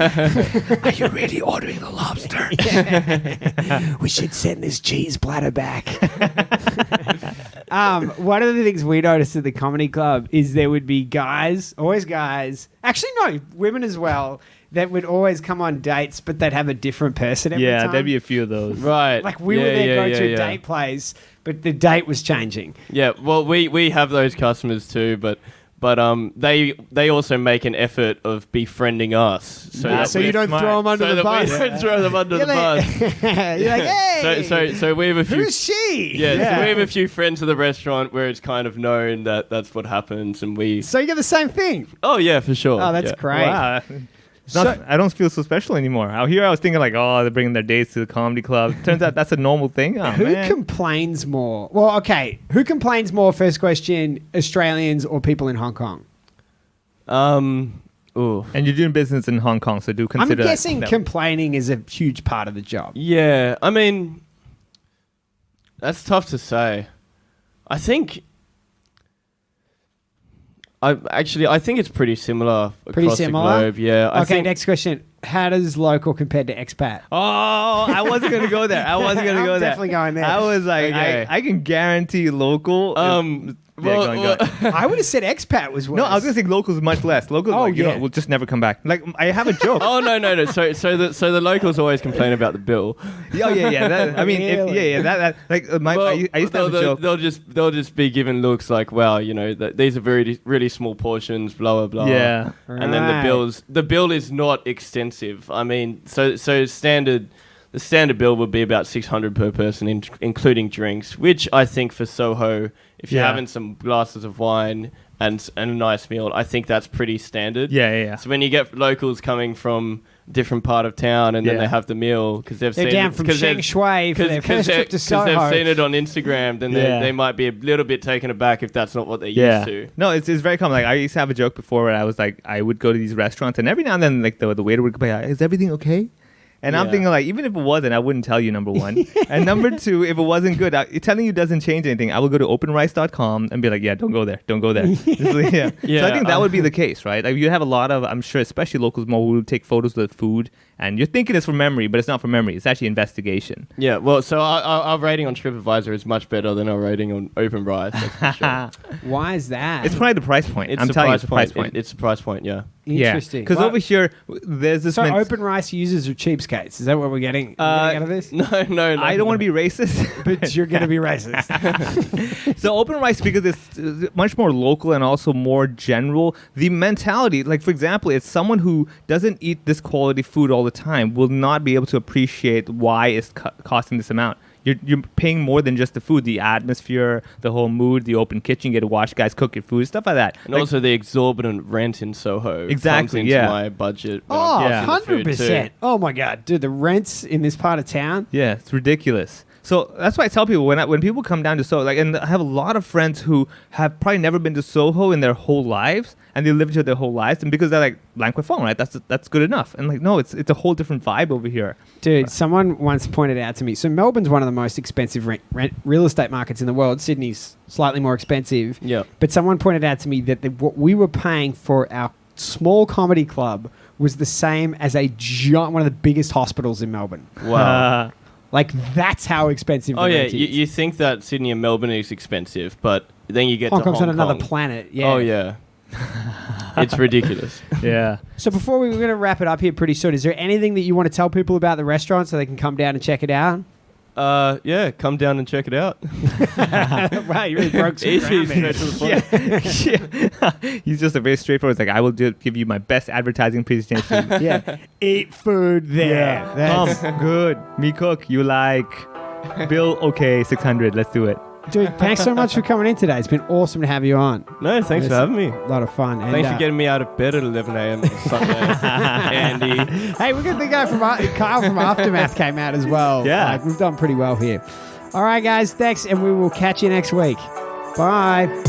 Are you really ordering the lobster? We should send this cheese platter back. One of the things we noticed at the comedy club is there would be always guys, actually no, women as well, that would always come on dates, but they'd have a different person every time. Yeah, there'd be a few of those. Right. Like we were there going to a date place, but the date was changing. Yeah, well, we have those customers too, but they also make an effort of befriending us. So you don't throw them under the bus. We don't throw them under the bus. You're like, hey! So we have a few... Who's she? Yeah, so we have a few friends at the restaurant where it's kind of known that that's what happens, and we... So you get the same thing? Oh, yeah, for sure. Oh, that's great. Wow. I don't feel so special anymore. Out here, I was thinking like, oh, they're bringing their dates to the comedy club. Turns out that's a normal thing. Oh, Who complains more? Well, okay. Who complains more? First question: Australians or people in Hong Kong? Ooh. And you're doing business in Hong Kong, so do consider. I'm guessing complaining is a huge part of the job. Yeah, I mean, that's tough to say. I think. I think it's pretty similar across the globe. Yeah. Next question. How does local compared to expat? Oh, I wasn't going to go there. I'm definitely going there. I was like, okay. I can guarantee local. I would have said expat was worse. No, I was going to say locals much less. Locals, we'll just never come back. Like, I have a joke. Oh, no. So the locals always complain about the bill. Oh, yeah. That, I mean, I used to have a joke. They'll just be given looks like, wow, these are very really small portions, blah blah blah. Yeah. And then the bill is not extensive. I mean, so standard. The standard bill would be about 600 per person, including drinks, which I think for Soho, if you're having some glasses of wine and a nice meal, I think that's pretty standard. Yeah. So when you get locals coming from a different part of town and then they have the meal because they're down from Sheng Shui for their first trip to Soho. Because they've seen it on Instagram, then they might be a little bit taken aback if that's not what they're used to. No, it's very common. Like I used to have a joke before where I was like, I would go to these restaurants and every now and then like the waiter would be like, is everything okay? And I'm thinking like, even if it wasn't, I wouldn't tell you, number one. And number two, if it wasn't good, telling you doesn't change anything. I will go to openrice.com and be like, yeah, don't go there. So I think that would be the case, right? Like you have a lot of, I'm sure, especially locals more who take photos of the food and you're thinking it's from memory, but it's not from memory. It's actually investigation. Yeah, well, so our rating on TripAdvisor is much better than our rating on OpenRice. That's for sure. Why is that? It's probably the price point. I'm telling you, it's the price point. It's the price point, yeah. Interesting. Because over here, there's this... So OpenRice users are cheapskates. Is that what we're getting out of this? No. I don't want to be racist. But you're going to be racist. So OpenRice, because it's much more local and also more general, the mentality, like for example, it's someone who doesn't eat this quality food all the time will not be able to appreciate why it's costing this amount. You're paying more than just the food, the atmosphere, the whole mood, the open kitchen, you get to watch guys cook your food, stuff like that. And also the exorbitant rent in Soho comes into my budget. Oh, 100%. Oh my God. Dude, the rents in this part of town. Yeah, it's ridiculous. So that's why I tell people when people come down to Soho, like, and I have a lot of friends who have probably never been to Soho in their whole lives, and they lived here their whole lives, and because they're like Blanque Fong, right? That's good enough. And like, no, it's a whole different vibe over here. Dude, someone once pointed out to me. So Melbourne's one of the most expensive rent real estate markets in the world. Sydney's slightly more expensive. Yeah. But someone pointed out to me that what we were paying for our small comedy club was the same as one of the biggest hospitals in Melbourne. Wow. Like, that's how expensive the rent is. You think that Sydney and Melbourne is expensive, but then you get Hong to Kong's Hong on Kong. another planet. Yeah. Oh, yeah. It's ridiculous. Yeah. So before we're going to wrap it up here pretty soon, is there anything that you want to tell people about the restaurant so they can come down and check it out? Yeah, come down and check it out. Wow, you really broke some Easy, ground there. straight to the point. Yeah. He's just a very straightforward. It's like, I will give you my best advertising presentation. Yeah. Eat food there. That's- Good. Me cook. You like. Bill, okay, 600. Let's do it. Dude, thanks so much for coming in today. It's been awesome to have you on. No, thanks for having me. A lot of fun. And, Thanks for getting me out of bed at 11 a.m. on Sunday, Andy. Hey, we got the guy from Kyle from Aftermath came out as well. Yeah. Like, we've done pretty well here. All right, guys. Thanks, and we will catch you next week. Bye.